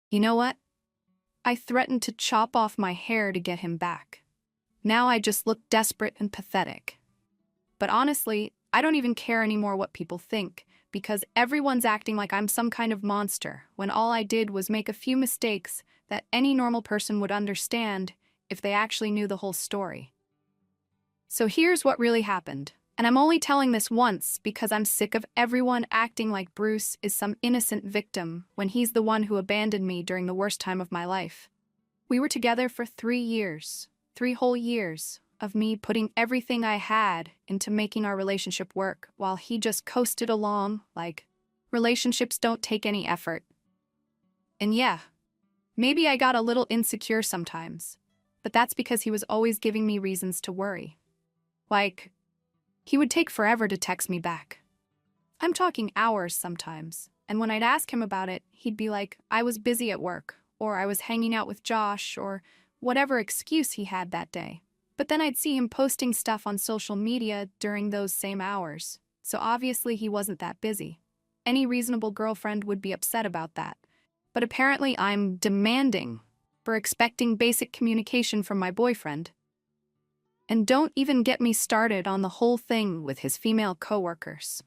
You know what? I threatened to chop off my hair to get him back. Now I just look desperate and pathetic. But honestly, I don't even care anymore what people think, because everyone's acting like I'm some kind of monster, when all I did was make a few mistakes that any normal person would understand if they actually knew the whole story. So here's what really happened. And I'm only telling this once because I'm sick of everyone acting like Bruce is some innocent victim when he's the one who abandoned me during the worst time of my life. We were together for 3 years, 3 whole years, of me putting everything I had into making our relationship work, while he just coasted along like relationships don't take any effort. And yeah, maybe I got a little insecure sometimes, but that's because he was always giving me reasons to worry. Like, he would take forever to text me back. I'm talking hours sometimes, and when I'd ask him about it, he'd be like, I was busy at work, or I was hanging out with Josh, or whatever excuse he had that day. But then I'd see him posting stuff on social media during those same hours, so obviously he wasn't that busy. Any reasonable girlfriend would be upset about that. But apparently I'm demanding for expecting basic communication from my boyfriend. And don't even get me started on the whole thing with his female coworkers.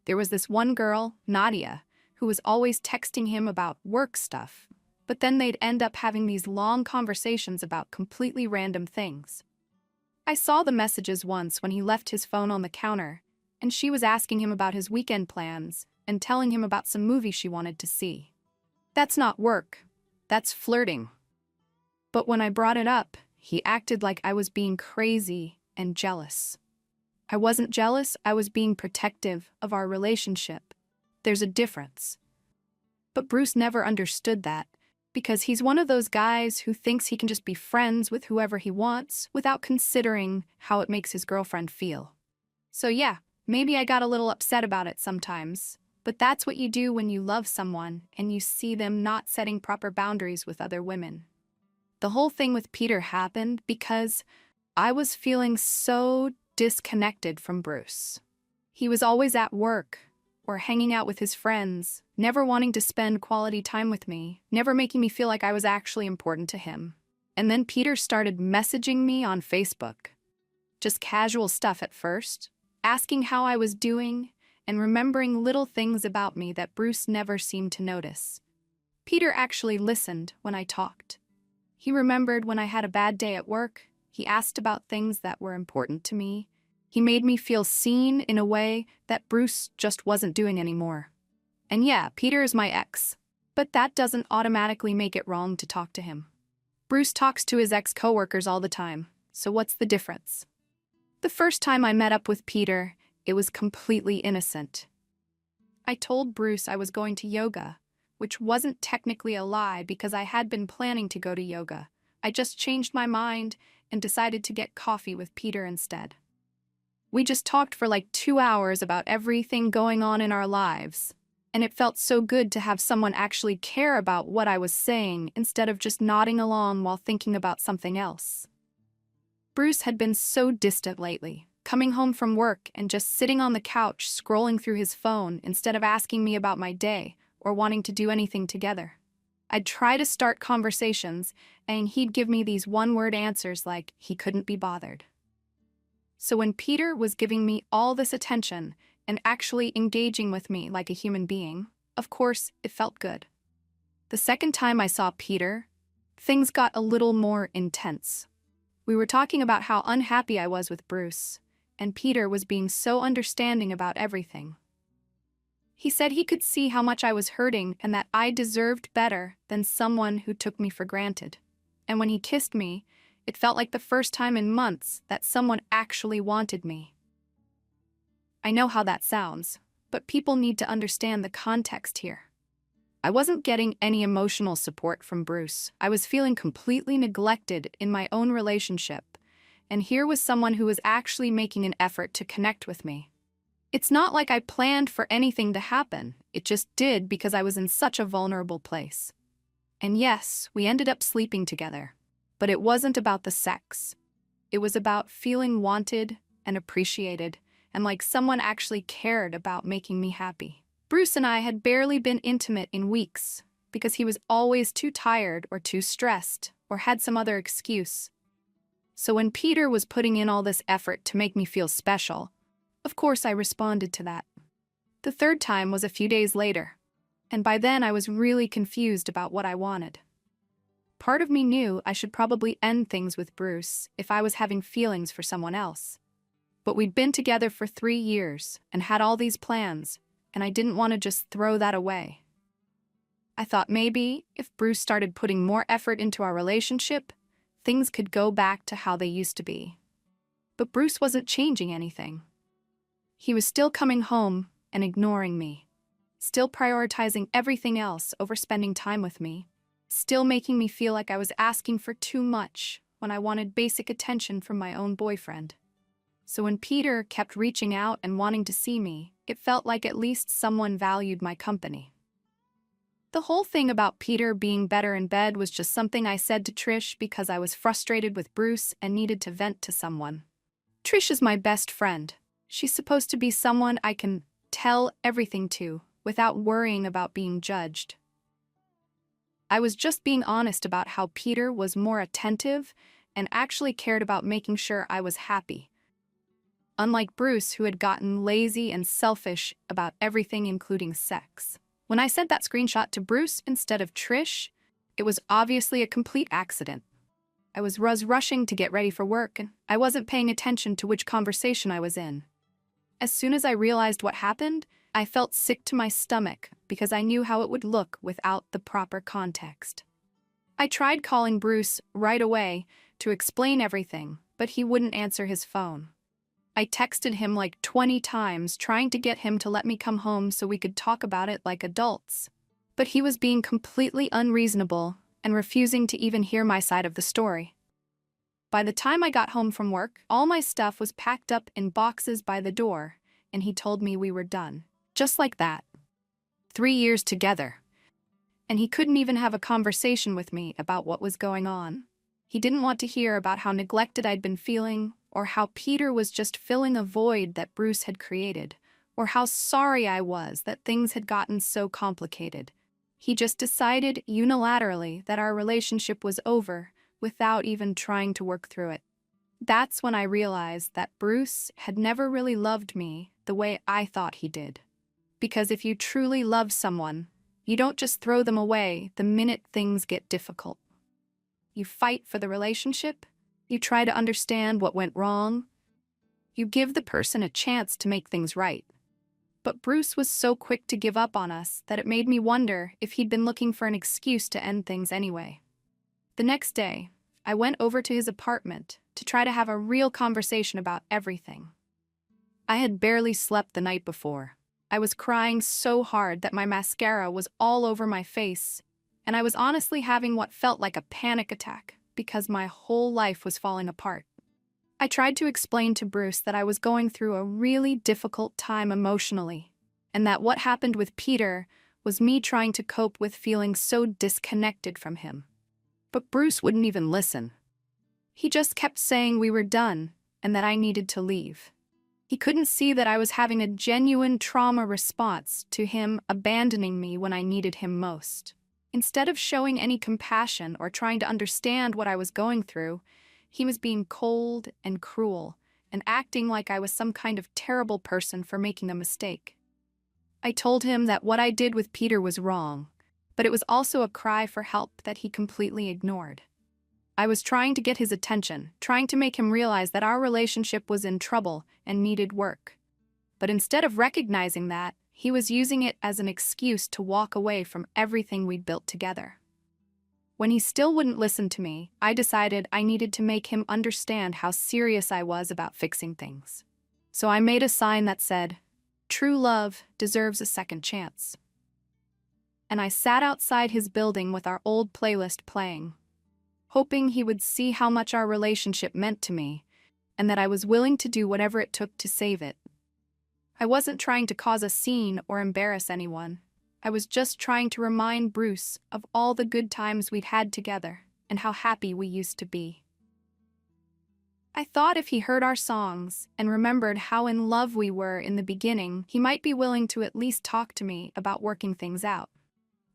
There was this one girl, Nadia, who was always texting him about work stuff, but then they'd end up having these long conversations about completely random things. I saw the messages once when he left his phone on the counter, and she was asking him about his weekend plans and telling him about some movie she wanted to see. That's not work, that's flirting. But when I brought it up, he acted like I was being crazy and jealous. I wasn't jealous, I was being protective of our relationship. There's a difference. But Bruce never understood that, because he's one of those guys who thinks he can just be friends with whoever he wants without considering how it makes his girlfriend feel. So yeah, maybe I got a little upset about it sometimes, but that's what you do when you love someone and you see them not setting proper boundaries with other women. The whole thing with Peter happened because I was feeling so disconnected from Bruce. He was always at work or hanging out with his friends, never wanting to spend quality time with me, never making me feel like I was actually important to him. And then Peter started messaging me on Facebook. Just casual stuff at first, asking how I was doing, and remembering little things about me that Bruce never seemed to notice. Peter actually listened when I talked. He remembered when I had a bad day at work. He asked about things that were important to me. He made me feel seen in a way that Bruce just wasn't doing anymore. And yeah, Peter is my ex, but that doesn't automatically make it wrong to talk to him. Bruce talks to his ex-coworkers all the time, so what's the difference? The first time I met up with Peter, it was completely innocent. I told Bruce I was going to yoga, which wasn't technically a lie because I had been planning to go to yoga. I just changed my mind and decided to get coffee with Peter instead. We just talked for like 2 hours about everything going on in our lives, and it felt so good to have someone actually care about what I was saying instead of just nodding along while thinking about something else. Bruce had been so distant lately, coming home from work and just sitting on the couch scrolling through his phone instead of asking me about my day or wanting to do anything together. I'd try to start conversations, and he'd give me these one-word answers like he couldn't be bothered. So when Peter was giving me all this attention and actually engaging with me like a human being, of course, it felt good. The second time I saw Peter, things got a little more intense. We were talking about how unhappy I was with Bruce, and Peter was being so understanding about everything. He said he could see how much I was hurting and that I deserved better than someone who took me for granted. And when he kissed me, it felt like the first time in months that someone actually wanted me. I know how that sounds, but people need to understand the context here. I wasn't getting any emotional support from Bruce. I was feeling completely neglected in my own relationship, and here was someone who was actually making an effort to connect with me. It's not like I planned for anything to happen, it just did because I was in such a vulnerable place. And yes, we ended up sleeping together, but it wasn't about the sex. It was about feeling wanted and appreciated, and like someone actually cared about making me happy. Bruce and I had barely been intimate in weeks, because he was always too tired or too stressed or had some other excuse. So when Peter was putting in all this effort to make me feel special, of course I responded to that. The third time was a few days later, and by then I was really confused about what I wanted. Part of me knew I should probably end things with Bruce if I was having feelings for someone else. But we'd been together for 3 years and had all these plans, and I didn't want to just throw that away. I thought maybe if Bruce started putting more effort into our relationship, things could go back to how they used to be. But Bruce wasn't changing anything. He was still coming home and ignoring me, still prioritizing everything else over spending time with me, still making me feel like I was asking for too much when I wanted basic attention from my own boyfriend. So when Peter kept reaching out and wanting to see me, it felt like at least someone valued my company. The whole thing about Peter being better in bed was just something I said to Trish because I was frustrated with Bruce and needed to vent to someone. Trish is my best friend. She's supposed to be someone I can tell everything to without worrying about being judged. I was just being honest about how Peter was more attentive and actually cared about making sure I was happy. Unlike Bruce, who had gotten lazy and selfish about everything, including sex. When I sent that screenshot to Bruce instead of Trish, it was obviously a complete accident. I was rushing to get ready for work, and I wasn't paying attention to which conversation I was in. As soon as I realized what happened, I felt sick to my stomach because I knew how it would look without the proper context. I tried calling Bruce right away to explain everything, but he wouldn't answer his phone. I texted him like 20 times trying to get him to let me come home so we could talk about it like adults. But he was being completely unreasonable and refusing to even hear my side of the story. By the time I got home from work, all my stuff was packed up in boxes by the door, and he told me we were done. Just like that. 3 years together. And he couldn't even have a conversation with me about what was going on. He didn't want to hear about how neglected I'd been feeling, or how Peter was just filling a void that Bruce had created, or how sorry I was that things had gotten so complicated. He just decided unilaterally that our relationship was over without even trying to work through it. That's when I realized that Bruce had never really loved me the way I thought he did. Because if you truly love someone, you don't just throw them away the minute things get difficult. You fight for the relationship. You try to understand what went wrong. You give the person a chance to make things right. But Bruce was so quick to give up on us that it made me wonder if he'd been looking for an excuse to end things anyway. The next day, I went over to his apartment to try to have a real conversation about everything. I had barely slept the night before. I was crying so hard that my mascara was all over my face, and I was honestly having what felt like a panic attack because my whole life was falling apart. I tried to explain to Bruce that I was going through a really difficult time emotionally, and that what happened with Peter was me trying to cope with feeling so disconnected from him. But Bruce wouldn't even listen. He just kept saying we were done and that I needed to leave. He couldn't see that I was having a genuine trauma response to him abandoning me when I needed him most. Instead of showing any compassion or trying to understand what I was going through, he was being cold and cruel and acting like I was some kind of terrible person for making a mistake. I told him that what I did with Peter was wrong, but it was also a cry for help that he completely ignored. I was trying to get his attention, trying to make him realize that our relationship was in trouble and needed work. But instead of recognizing that, he was using it as an excuse to walk away from everything we'd built together. When he still wouldn't listen to me, I decided I needed to make him understand how serious I was about fixing things. So I made a sign that said, "True love deserves a second chance." And I sat outside his building with our old playlist playing, hoping he would see how much our relationship meant to me, and that I was willing to do whatever it took to save it. I wasn't trying to cause a scene or embarrass anyone. I was just trying to remind Bruce of all the good times we'd had together and how happy we used to be. I thought if he heard our songs and remembered how in love we were in the beginning, he might be willing to at least talk to me about working things out.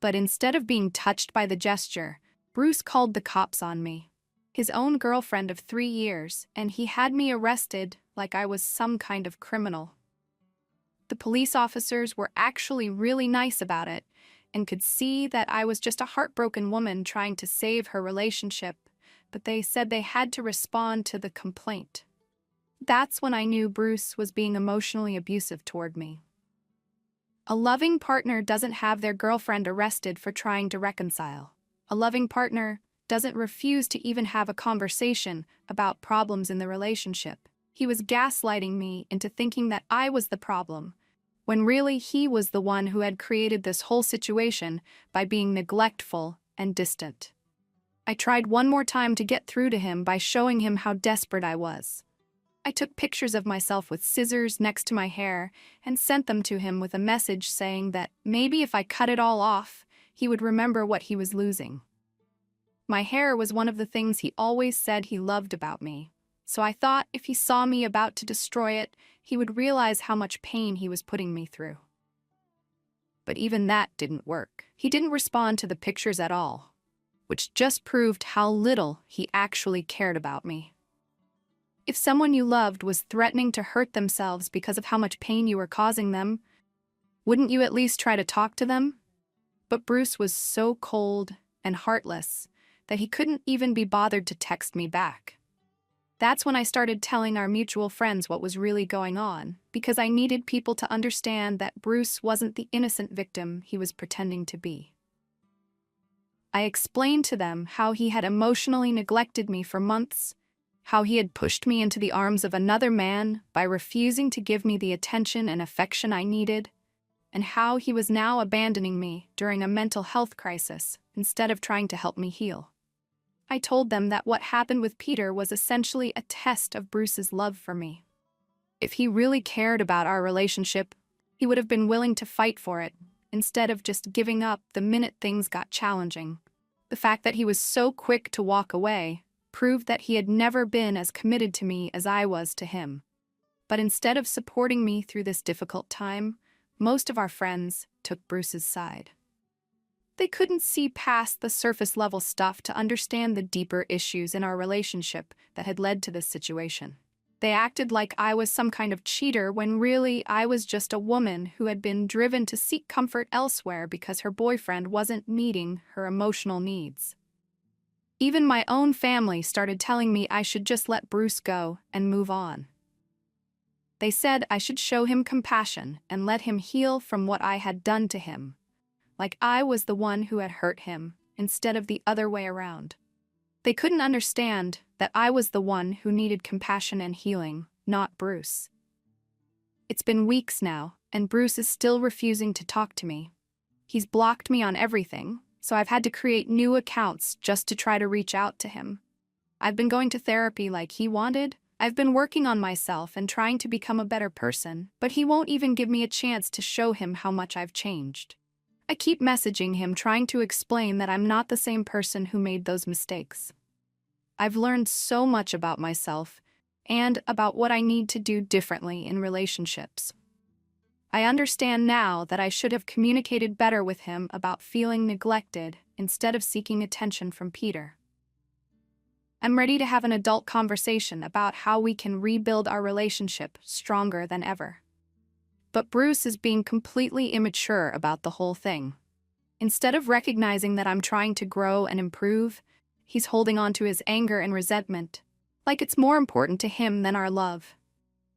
But instead of being touched by the gesture, Bruce called the cops on me. His own girlfriend of 3 years, and he had me arrested like I was some kind of criminal. The police officers were actually really nice about it and could see that I was just a heartbroken woman trying to save her relationship, but they said they had to respond to the complaint. That's when I knew Bruce was being emotionally abusive toward me. A loving partner doesn't have their girlfriend arrested for trying to reconcile. A loving partner doesn't refuse to even have a conversation about problems in the relationship. He was gaslighting me into thinking that I was the problem, when really he was the one who had created this whole situation by being neglectful and distant. I tried one more time to get through to him by showing him how desperate I was. I took pictures of myself with scissors next to my hair and sent them to him with a message saying that maybe if I cut it all off, he would remember what he was losing. My hair was one of the things he always said he loved about me, so I thought if he saw me about to destroy it, he would realize how much pain he was putting me through. But even that didn't work. He didn't respond to the pictures at all, which just proved how little he actually cared about me. If someone you loved was threatening to hurt themselves because of how much pain you were causing them, wouldn't you at least try to talk to them? But Bruce was so cold and heartless that he couldn't even be bothered to text me back. That's when I started telling our mutual friends what was really going on, because I needed people to understand that Bruce wasn't the innocent victim he was pretending to be. I explained to them how he had emotionally neglected me for months, how he had pushed me into the arms of another man by refusing to give me the attention and affection I needed, and how he was now abandoning me during a mental health crisis instead of trying to help me heal. I told them that what happened with Peter was essentially a test of Bruce's love for me. If he really cared about our relationship, he would have been willing to fight for it, instead of just giving up the minute things got challenging. The fact that he was so quick to walk away proved that he had never been as committed to me as I was to him. But instead of supporting me through this difficult time, most of our friends took Bruce's side. They couldn't see past the surface-level stuff to understand the deeper issues in our relationship that had led to this situation. They acted like I was some kind of cheater when really I was just a woman who had been driven to seek comfort elsewhere because her boyfriend wasn't meeting her emotional needs. Even my own family started telling me I should just let Bruce go and move on. They said I should show him compassion and let him heal from what I had done to him, like I was the one who had hurt him, instead of the other way around. They couldn't understand that I was the one who needed compassion and healing, not Bruce. It's been weeks now, and Bruce is still refusing to talk to me. He's blocked me on everything, so I've had to create new accounts just to try to reach out to him. I've been going to therapy like he wanted. I've been working on myself and trying to become a better person, but he won't even give me a chance to show him how much I've changed. I keep messaging him trying to explain that I'm not the same person who made those mistakes. I've learned so much about myself and about what I need to do differently in relationships. I understand now that I should have communicated better with him about feeling neglected instead of seeking attention from Peter. I'm ready to have an adult conversation about how we can rebuild our relationship stronger than ever. But Bruce is being completely immature about the whole thing. Instead of recognizing that I'm trying to grow and improve, he's holding on to his anger and resentment, like it's more important to him than our love.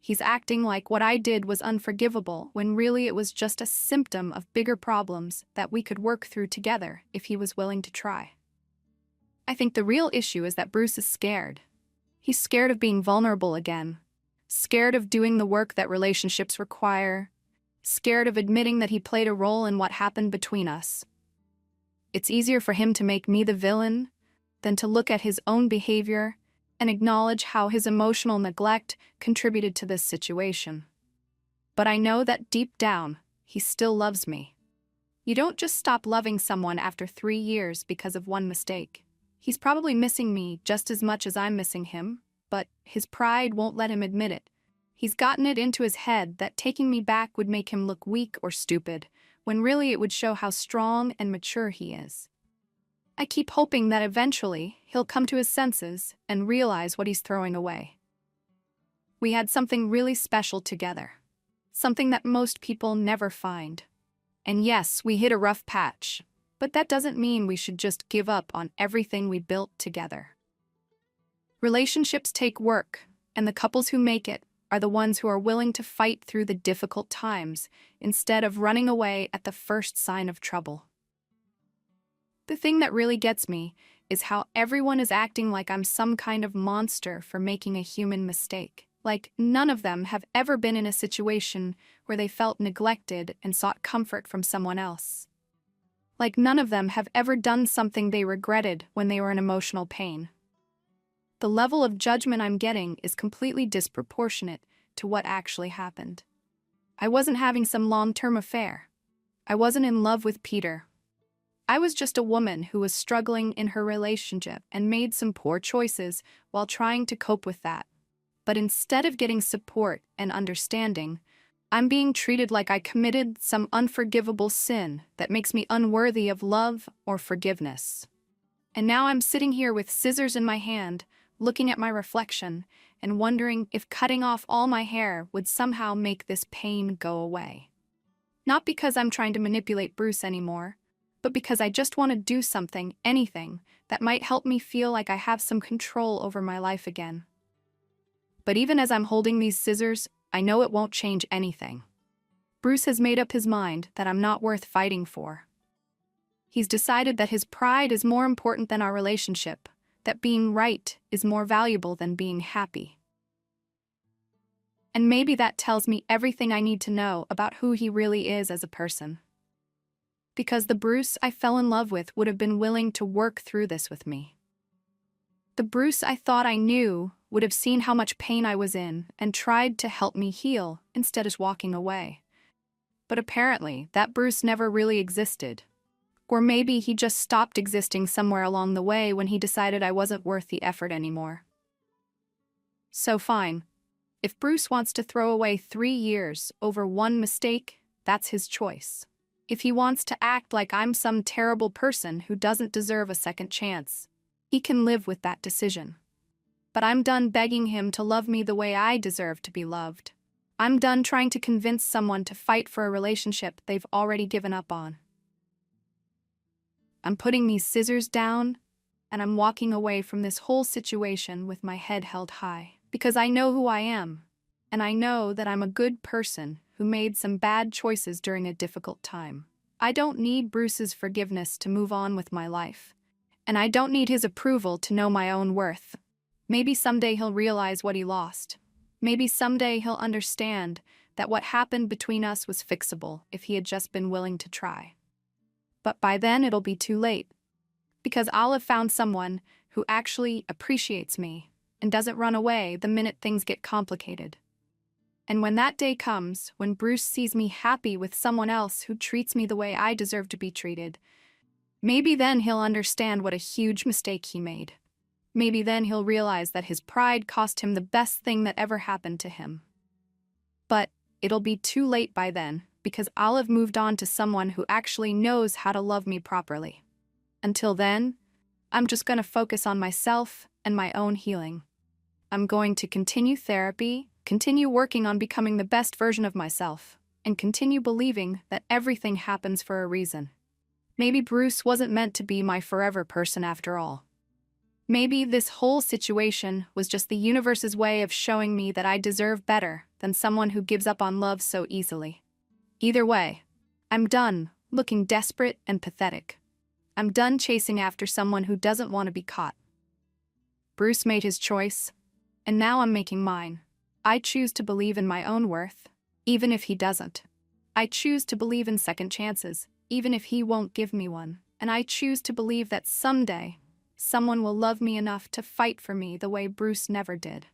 He's acting like what I did was unforgivable when really it was just a symptom of bigger problems that we could work through together if he was willing to try. I think the real issue is that Bruce is scared. He's scared of being vulnerable again, scared of doing the work that relationships require, scared of admitting that he played a role in what happened between us. It's easier for him to make me the villain than to look at his own behavior and acknowledge how his emotional neglect contributed to this situation. But I know that deep down, he still loves me. You don't just stop loving someone after 3 years because of one mistake. He's probably missing me just as much as I'm missing him, but his pride won't let him admit it. He's gotten it into his head that taking me back would make him look weak or stupid, when really it would show how strong and mature he is. I keep hoping that eventually he'll come to his senses and realize what he's throwing away. We had something really special together, something that most people never find. And yes, we hit a rough patch, but that doesn't mean we should just give up on everything we built together. Relationships take work, and the couples who make it are the ones who are willing to fight through the difficult times instead of running away at the first sign of trouble. The thing that really gets me is how everyone is acting like I'm some kind of monster for making a human mistake. Like none of them have ever been in a situation where they felt neglected and sought comfort from someone else. Like none of them have ever done something they regretted when they were in emotional pain. The level of judgment I'm getting is completely disproportionate to what actually happened. I wasn't having some long-term affair. I wasn't in love with Peter. I was just a woman who was struggling in her relationship and made some poor choices while trying to cope with that. But instead of getting support and understanding, I'm being treated like I committed some unforgivable sin that makes me unworthy of love or forgiveness. And now I'm sitting here with scissors in my hand, looking at my reflection and wondering if cutting off all my hair would somehow make this pain go away. Not because I'm trying to manipulate Bruce anymore, but because I just want to do something, anything, that might help me feel like I have some control over my life again. But even as I'm holding these scissors, I know it won't change anything. Bruce has made up his mind that I'm not worth fighting for. He's decided that his pride is more important than our relationship, that being right is more valuable than being happy. And maybe that tells me everything I need to know about who he really is as a person. Because the Bruce I fell in love with would have been willing to work through this with me. The Bruce I thought I knew would have seen how much pain I was in and tried to help me heal instead of walking away. But apparently, that Bruce never really existed. Or maybe he just stopped existing somewhere along the way when he decided I wasn't worth the effort anymore. So fine. If Bruce wants to throw away 3 years over one mistake, that's his choice. If he wants to act like I'm some terrible person who doesn't deserve a second chance, he can live with that decision. But I'm done begging him to love me the way I deserve to be loved. I'm done trying to convince someone to fight for a relationship they've already given up on. I'm putting these scissors down, and I'm walking away from this whole situation with my head held high. Because I know who I am, and I know that I'm a good person who made some bad choices during a difficult time. I don't need Bruce's forgiveness to move on with my life, and I don't need his approval to know my own worth. Maybe someday he'll realize what he lost. Maybe someday he'll understand that what happened between us was fixable if he had just been willing to try. But by then it'll be too late, because I'll have found someone who actually appreciates me and doesn't run away the minute things get complicated. And when that day comes, when Bruce sees me happy with someone else who treats me the way I deserve to be treated, maybe then he'll understand what a huge mistake he made. Maybe then he'll realize that his pride cost him the best thing that ever happened to him. But it'll be too late by then, because I'll have moved on to someone who actually knows how to love me properly. Until then, I'm just going to focus on myself and my own healing. I'm going to continue therapy, continue working on becoming the best version of myself, and continue believing that everything happens for a reason. Maybe Bruce wasn't meant to be my forever person after all. Maybe this whole situation was just the universe's way of showing me that I deserve better than someone who gives up on love so easily. Either way, I'm done looking desperate and pathetic. I'm done chasing after someone who doesn't want to be caught. Bruce made his choice, and now I'm making mine. I choose to believe in my own worth, even if he doesn't. I choose to believe in second chances, even if he won't give me one. And I choose to believe that someday, someone will love me enough to fight for me the way Bruce never did.